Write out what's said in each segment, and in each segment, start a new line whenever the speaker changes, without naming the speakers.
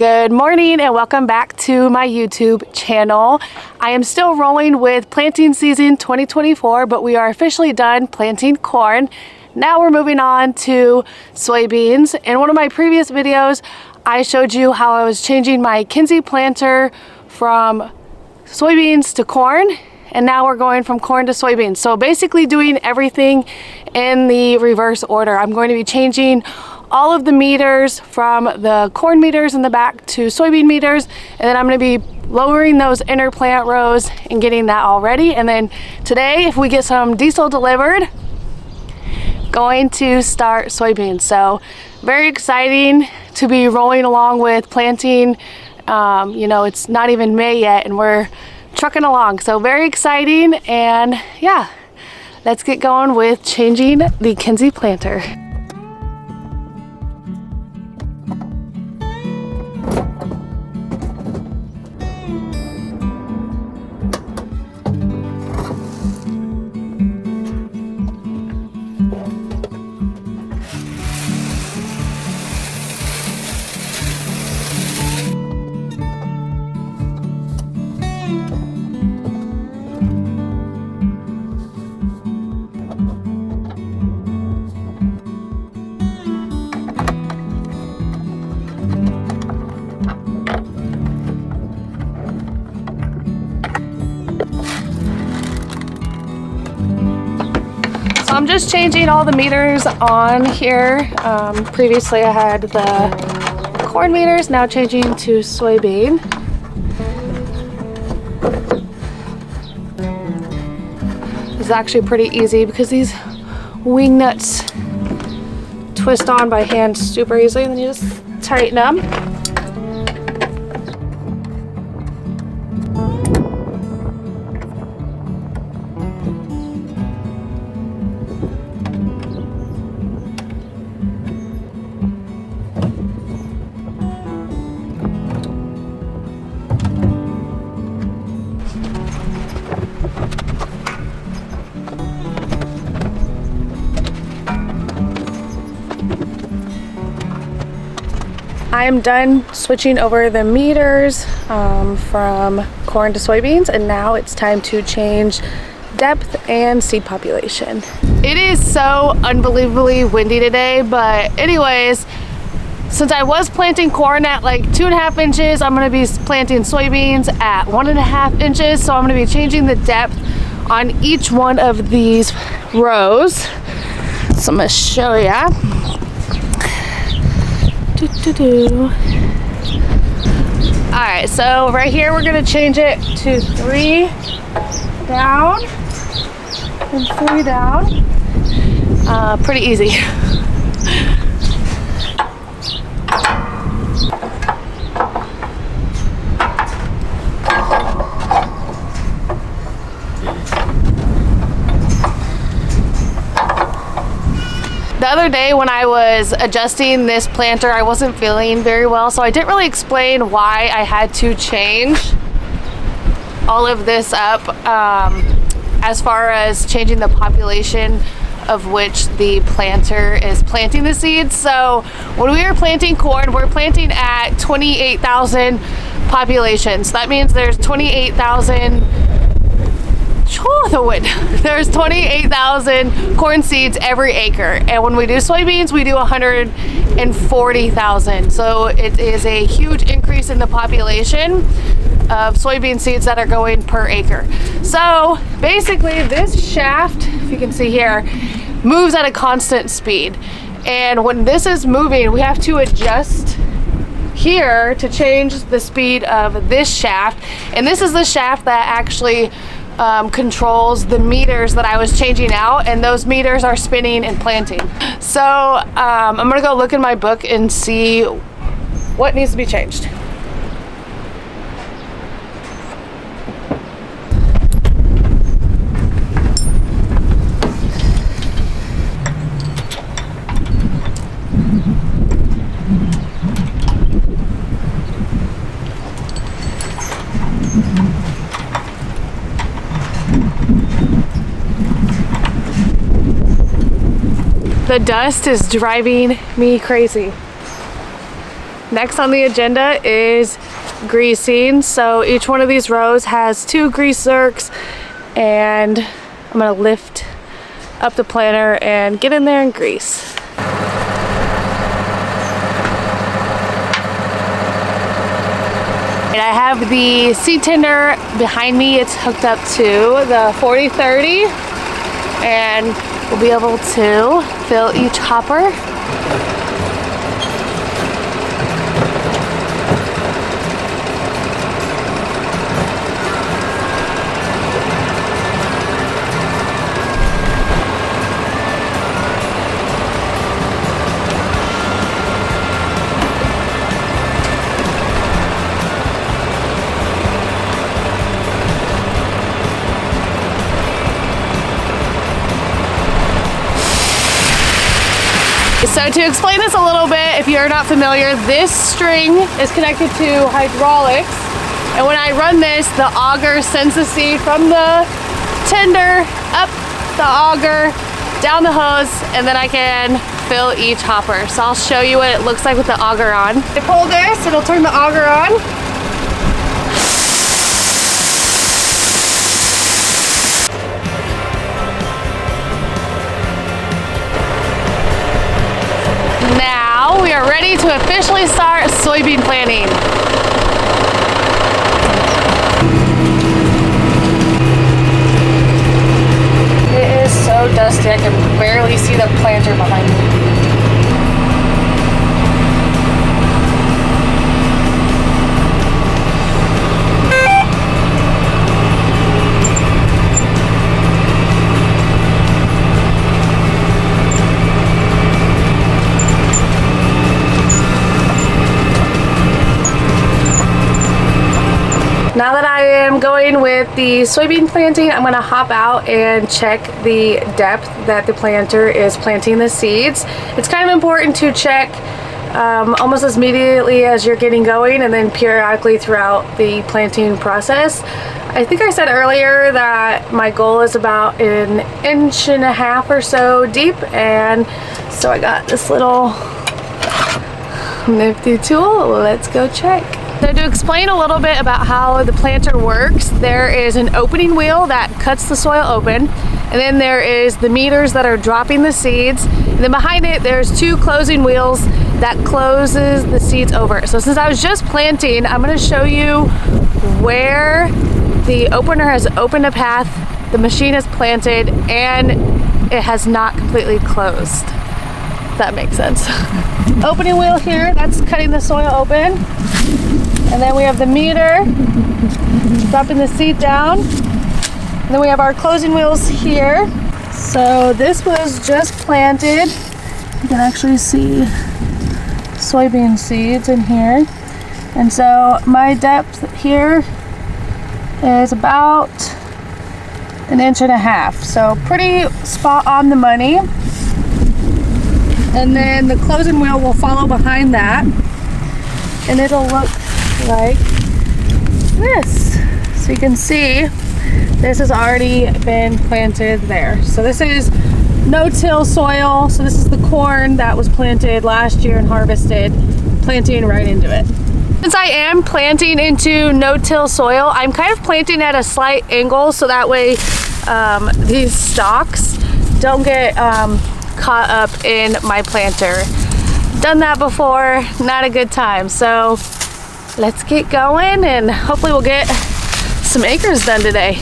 Good morning and welcome back to my YouTube channel. I am still rolling with planting season 2024, but we are officially done planting corn. Now we're moving on to soybeans. In one of my previous videos, I showed you how I was changing my Kinze planter from soybeans to corn, and now we're going from corn to soybeans. So basically doing everything in the reverse order. I'm going to be changing all of the meters from the corn meters in the back to soybean meters, and then I'm going to be lowering those inner plant rows and getting that all ready. And then today, if we get some diesel delivered, going to start soybeans. So very exciting to be rolling along with planting. You know, it's not even May yet and we're trucking along, so very exciting. And yeah, let's get going with changing the Kinze planter. I'm just changing all the meters on here. Previously I had the corn meters, now changing to soybean. This is actually pretty easy because these wing nuts twist on by hand super easily, and then you just tighten them. I am done switching over the meters from corn to soybeans, and now it's time to change depth and seed population. It is so unbelievably windy today, but anyways, since I was planting corn at like 2.5 inches, I'm going to be planting soybeans at 1.5 inches. So I'm going to be changing the depth on each one of these rows. So I'm going to show ya. Alright, so right here we're going to change it to 3 down and 3 down. Pretty easy. The other day when I was adjusting this planter, I wasn't feeling very well, so I didn't really explain why I had to change all of this up as far as changing the population of which the planter is planting the seeds. So when we are planting corn, we're planting at 28,000 population. So that means there's 28,000 the wind. There's 28,000 corn seeds every acre, and when we do soybeans, we do 140,000. So it is a huge increase in the population of soybean seeds that are going per acre. So basically, this shaft, if you can see here, moves at a constant speed, and when this is moving, we have to adjust here to change the speed of this shaft. And this is the shaft that actually controls the meters that I was changing out, and those meters are spinning and planting. So I'm gonna go look in my book and see what needs to be changed. The dust is driving me crazy. Next on the agenda is greasing. So each one of these rows has 2 grease zerks, and I'm gonna lift up the planter and get in there and grease. And I have the seed tender behind me. It's hooked up to the 40/30, and we'll be able to fill each hopper. So to explain this a little bit, if you're not familiar, this string is connected to hydraulics, and when I run this, the auger sends the seed from the tender up the auger, down the hose, and then I can fill each hopper. So I'll show you what it looks like with the auger on. I pull this, it'll turn the auger on. Now we are ready to officially start soybean planting. It is so dusty, I can barely see the planter behind me. Now that I am going with the soybean planting, I'm going to hop out and check the depth that the planter is planting the seeds. It's kind of important to check almost as immediately as you're getting going, and then periodically throughout the planting process. I think I said earlier that my goal is about 1.5 inches or so deep, and so I got this little nifty tool. Let's go check. So to explain a little bit about how the planter works, there is an opening wheel that cuts the soil open, and then there is the meters that are dropping the seeds, and then behind it there's 2 closing wheels that closes the seeds over. So since I was just planting, I'm going to show you where the opener has opened a path, the machine has planted, and it has not completely closed. If that makes sense. Opening wheel here, that's cutting the soil open. And then we have the meter dropping the seed down. And then we have our closing wheels here. So this was just planted. You can actually see soybean seeds in here. And so my depth here is about 1.5 inches. So pretty spot on the money. And then the closing wheel will follow behind that. And it'll look like this. So you can see this has already been planted there. So this is no-till soil. So this is the corn that was planted last year and harvested, planting right into it. Since I am planting into no-till soil, I'm kind of planting at a slight angle so that way these stalks don't get caught up in my planter. Done that before, not a good time. So let's get going and hopefully we'll get some acres done today.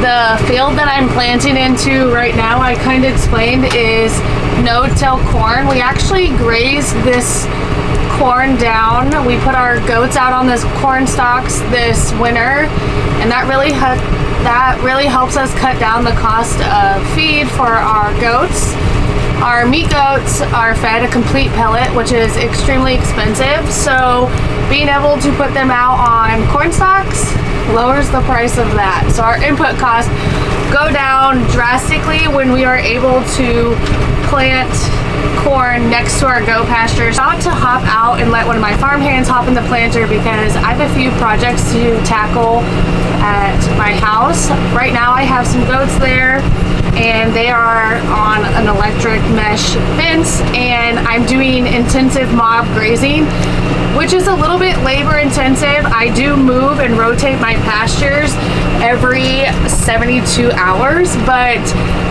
The field that I'm planting into right now, I kind of explained, is no-till corn. We actually grazed this corn down. We put our goats out on this corn stalks this winter, and that really helps us cut down the cost of feed for our goats. Our meat goats are fed a complete pellet, which is extremely expensive, so being able to put them out on corn stalks lowers the price of that. So our input costs go down drastically when we are able to plant corn next to our goat pasture. Thought to hop out and let one of my farm hands hop in the planter because I have a few projects to tackle at my house. Right now I have some goats there and they are on an electric mesh fence, and I'm doing intensive mob grazing, which is a little bit labor intensive. I do move and rotate my pastures every 72 hours, but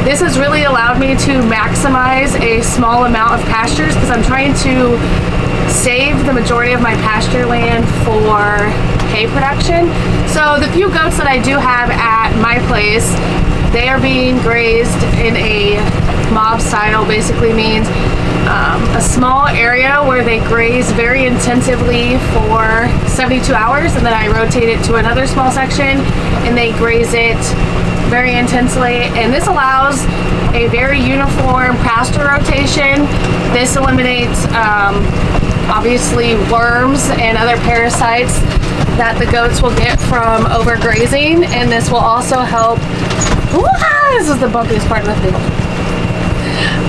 this has really allowed me to maximize a small amount of pastures because I'm trying to save the majority of my pasture land for hay production. So the few goats that I do have at my place, they are being grazed in a mob style. Basically means a small area where they graze very intensively for 72 hours, and then I rotate it to another small section and they graze it very intensely. And this allows a very uniform pasture rotation. This eliminates obviously worms and other parasites that the goats will get from overgrazing, and this will also help. This is the bumpiest part of the field.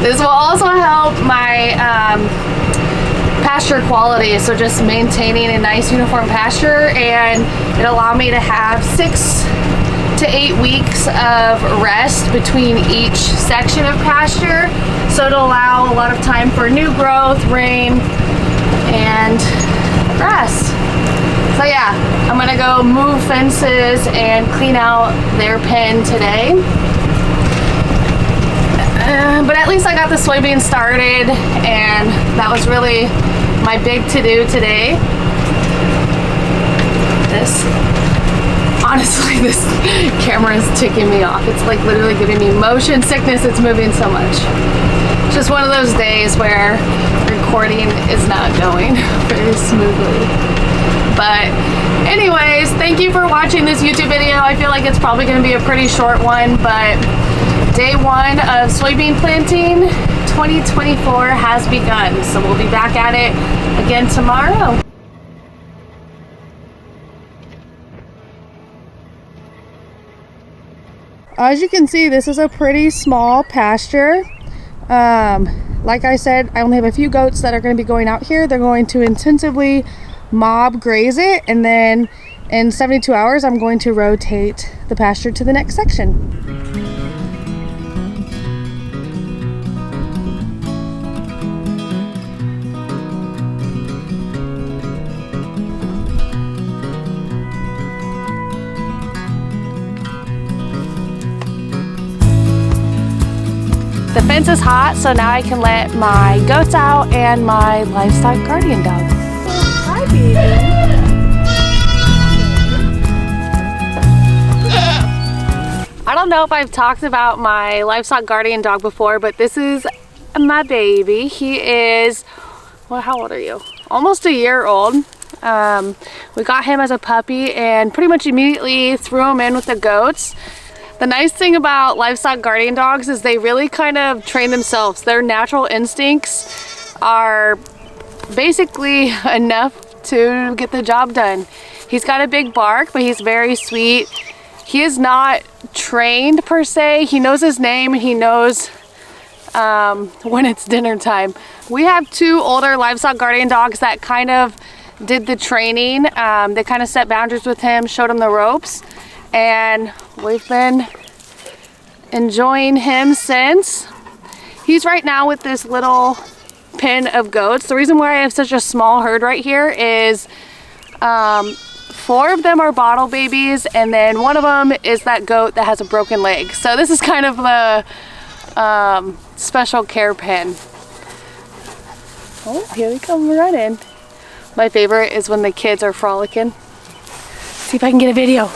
This will also help my pasture quality, so just maintaining a nice uniform pasture, and it'll allow me to have 6 to 8 weeks of rest between each section of pasture, so it'll allow a lot of time for new growth, rain, and grass. So yeah, I'm gonna go move fences and clean out their pen today. But at least I got the soybeans started, and that was really my big to-do today. Honestly, this camera is ticking me off. It's like literally giving me motion sickness. It's moving so much. It's just one of those days where recording is not going very smoothly. But anyways, thank you for watching this YouTube video. I feel like it's probably going to be a pretty short one, but day 1 of soybean planting 2024 has begun. So we'll be back at it again tomorrow. As you can see, this is a pretty small pasture. Like I said, I only have a few goats that are going to be going out here. They're going to intensively mob graze it, and then in 72 hours I'm going to rotate the pasture to the next section. The fence is hot, so now I can let my goats out and my Livestock Guardian Dog. Hi, baby. I don't know if I've talked about my Livestock Guardian Dog before, but this is my baby. He is, well, how old are you? Almost a year old. We got him as a puppy and pretty much immediately threw him in with the goats. The nice thing about Livestock Guardian Dogs is they really kind of train themselves. Their natural instincts are basically enough to get the job done. He's got a big bark, but he's very sweet. He is not trained per se. He knows his name and he knows when it's dinner time. We have 2 older Livestock Guardian Dogs that kind of did the training. They kind of set boundaries with him, showed him the ropes, and we've been enjoying him since. He's right now with this little pen of goats. The reason why I have such a small herd right here is 4 of them are bottle babies, and then one of them is that goat that has a broken leg. So this is kind of the special care pen. Oh, here we come running. My favorite is when the kids are frolicking. See if I can get a video.